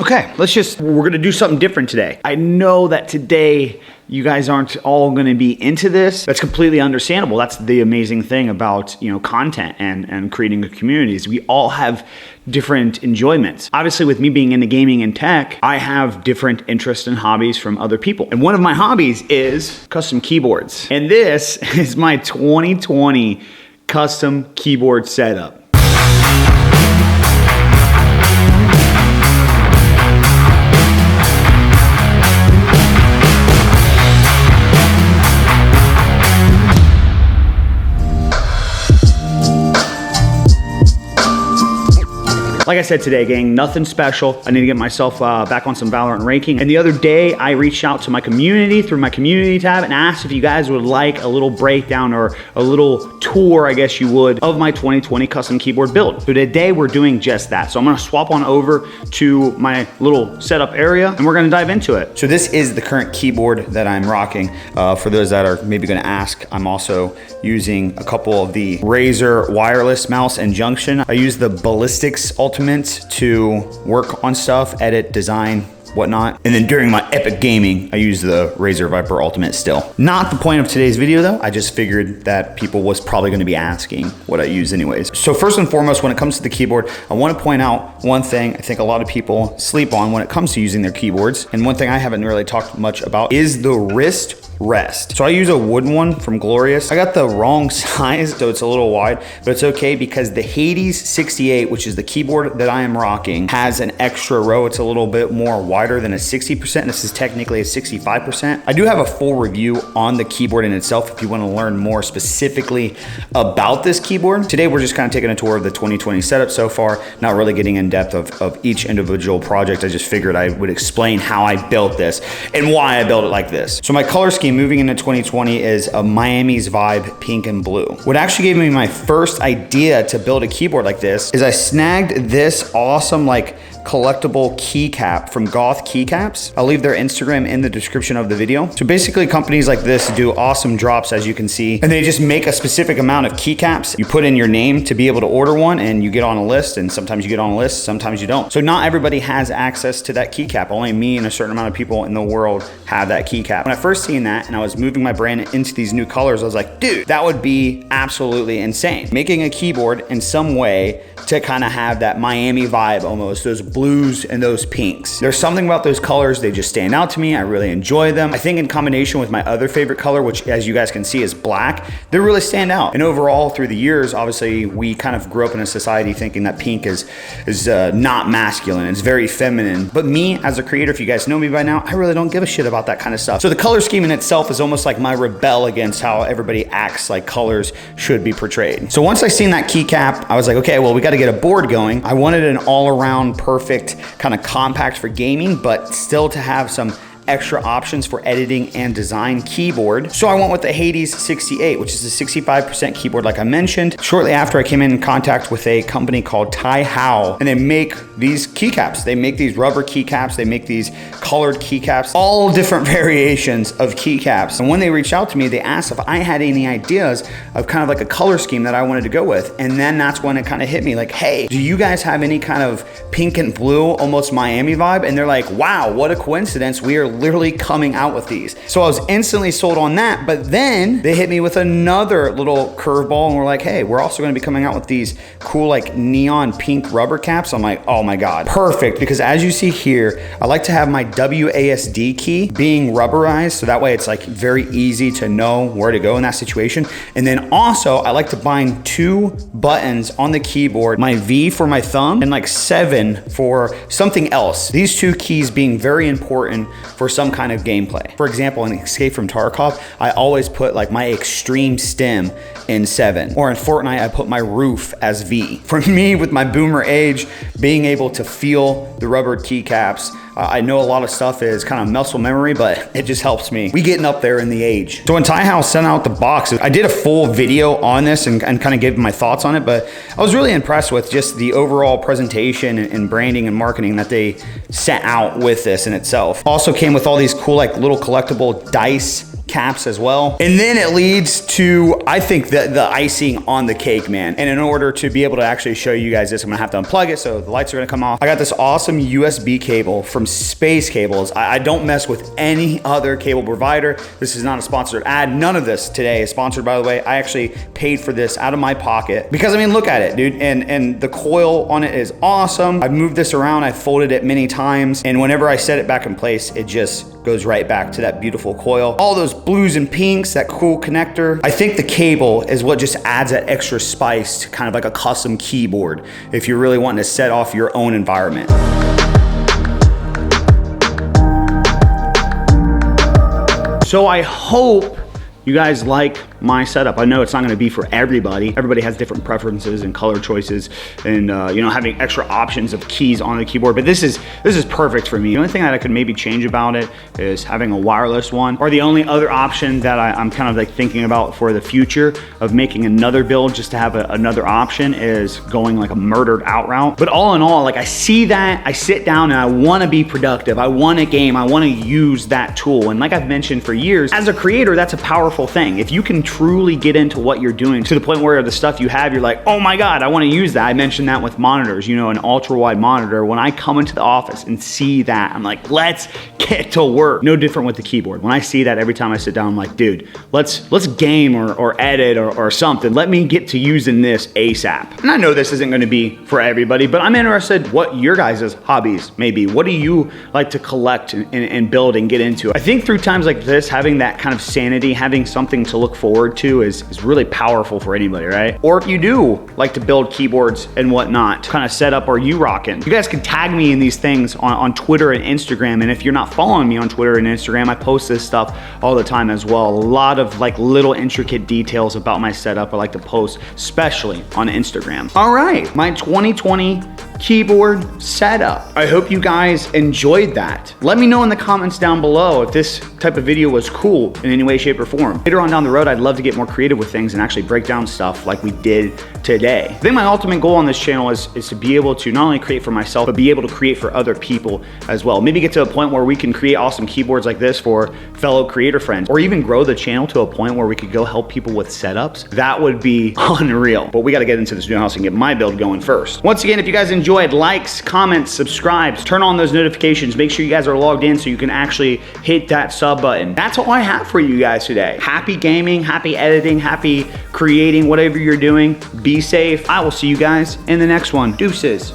Okay, we're gonna do something different today. I know that today you guys aren't all gonna be into this. That's completely understandable. That's the amazing thing about, content and creating a community is we all have different enjoyments. Obviously with me being into gaming and tech, I have different interests and hobbies from other people. And one of my hobbies is custom keyboards. And this is my 2020 custom keyboard setup. Like I said today, gang, nothing special. I need to get myself back on some Valorant ranking. And the other day, I reached out to my community through my community tab and asked if you guys would like a little breakdown or a little tour, I guess you would, of my 2020 custom keyboard build. So today, we're doing just that. So I'm gonna swap on over to my little setup area and we're gonna dive into it. So this is the current keyboard that I'm rocking. For those that are maybe gonna ask, I'm also using a couple of the Razer wireless mouse and junction. I use the Ballistics Ultimate to work on stuff, edit, design, whatnot. And then during my epic gaming, I use the Razer Viper Ultimate still. Not the point of today's video though. I just figured that people was probably gonna be asking what I use anyways. So first and foremost, when it comes to the keyboard, I wanna point out one thing I think a lot of people sleep on when it comes to using their keyboards. And one thing I haven't really talked much about is the wrist rest. So I use a wooden one from Glorious. I got the wrong size, so it's a little wide, but it's okay because the Hades 68, which is the keyboard that I am rocking, has an extra row. It's a little bit more wider than a 60%. This is technically a 65%. I do have a full review on the keyboard in itself if you want to learn more specifically about this keyboard. Today, we're just kind of taking a tour of the 2020 setup so far, not really getting in depth of each individual project. I just figured I would explain how I built this and why I built it like this. So my color scheme moving into 2020 is a Miami's Vibe pink and blue. What actually gave me my first idea to build a keyboard like this is I snagged this awesome collectible keycap from Goth Key-caps. I'll leave their Instagram in the description of the video. So basically companies like this do awesome drops, as you can see, and they just make a specific amount of keycaps. You put in your name to be able to order one and you get on a list, and sometimes you get on a list, sometimes you don't. So not everybody has access to that keycap. Only me and a certain amount of people in the world have that keycap. When I first seen that and I was moving my brand into these new colors, I was like, dude, that would be absolutely insane. Making a keyboard in some way to kind of have that Miami vibe almost, those blues and those pinks. There's something about those colors, they just stand out to me. I really enjoy them. I think in combination with my other favorite color, which as you guys can see is black, they really stand out. And overall through the years, obviously we kind of grew up in a society thinking that pink is not masculine, it's very feminine. But me as a creator, if you guys know me by now, I really don't give a shit about that kind of stuff. So the color scheme in itself is almost like my rebel against how everybody acts like colors should be portrayed. So once I seen that keycap, I was like, okay, well, we got to get a board going. I wanted an all-around perfect kind of compact for gaming, but still to have some extra options for editing and design keyboard. So I went with the Hades 68, which is a 65% keyboard like I mentioned. Shortly after I came in contact with a company called Tai-Hao, and they make these keycaps. They make these rubber keycaps, they make these colored keycaps, all different variations of keycaps. And when they reached out to me, they asked if I had any ideas of kind of like a color scheme that I wanted to go with. And then that's when it kind of hit me like, hey, do you guys have any kind of pink and blue, almost Miami vibe? And they're like, wow, what a coincidence. We are literally coming out with these. So I was instantly sold on that, but then they hit me with another little curveball and we're like, hey, we're also gonna be coming out with these cool like neon pink rubber caps. I'm like, oh my God, perfect. Because as you see here, I like to have my WASD key being rubberized. So that way it's like very easy to know where to go in that situation. And then also I like to bind 2 buttons on the keyboard, my V for my thumb and like 7 for something else. These 2 keys being very important for some kind of gameplay. For example, in Escape from Tarkov, I always put like my extreme stem in 7. Or in Fortnite, I put my roof as V. For me, with my boomer age, being able to feel the rubber keycaps, I know a lot of stuff is kind of muscle memory, but it just helps me. We getting up there in the age. So when Tai-Hao sent out the box, I did a full video on this and kind of gave my thoughts on it, but I was really impressed with just the overall presentation and branding and marketing that they sent out with this in itself. Also came with all these cool like little collectible dice caps as well. And then it leads to, I think, the icing on the cake, man. And in order to be able to actually show you guys this, I'm gonna have to unplug it, so the lights are gonna come off. I got this awesome USB cable from Space Cables. I don't mess with any other cable provider. This is not a sponsored ad. None of this today is sponsored, by the way. I actually paid for this out of my pocket because, I mean, look at it, dude. And the coil on it is awesome. I've moved this around, I've folded it many times, and whenever I set it back in place, it just goes right back to that beautiful coil. All those blues and pinks, that cool connector. I think the cable is what just adds that extra spice to kind of like a custom keyboard if you're really wanting to set off your own environment. So I hope you guys like my setup. I know it's not gonna be for everybody. Everybody has different preferences and color choices and you know, having extra options of keys on the keyboard, but this is perfect for me. The only thing that I could maybe change about it is having a wireless one, or the only other option that I'm kind of like thinking about for the future of making another build just to have another option is going like a murdered out route. But all in all, like I see that, I sit down and I wanna be productive. I wanna game, I wanna use that tool. And like I've mentioned for years, as a creator, that's a powerful thing. If you can truly get into what you're doing to the point where the stuff you have, you're like, oh my God, I wanna use that. I mentioned that with monitors, you know, an ultra wide monitor. When I come into the office and see that, I'm like, let's get to work. No different with the keyboard. When I see that every time I sit down, I'm like, dude, let's game or edit or something. Let me get to using this ASAP. And I know this isn't gonna be for everybody, but I'm interested what your guys' hobbies may be. What do you like to collect and build and get into? I think through times like this, having that kind of sanity, having something to look forward to is really powerful for anybody, right? Or if you do like to build keyboards and whatnot, kind of setup are you rocking? You guys can tag me in these things on Twitter and Instagram. And if you're not following me on Twitter and Instagram, I post this stuff all the time as well. A lot of like little intricate details about my setup I like to post, especially on Instagram. All right, my 2020 keyboard setup. I hope you guys enjoyed that. Let me know in the comments down below if this type of video was cool in any way, shape, or form. Later on down the road, I'd love to get more creative with things and actually break down stuff like we did today. I think my ultimate goal on this channel is to be able to not only create for myself, but be able to create for other people as well. Maybe get to a point where we can create awesome keyboards like this for fellow creator friends, or even grow the channel to a point where we could go help people with setups. That would be unreal. But we got to get into this new house and get my build going first. Once again, if you guys enjoyed, likes, comments, subscribes, turn on those notifications. Make sure you guys are logged in so you can actually hit that sub button. That's all I have for you guys today. Happy gaming, happy editing, happy creating, whatever you're doing. Be safe. I will see you guys in the next one. Deuces.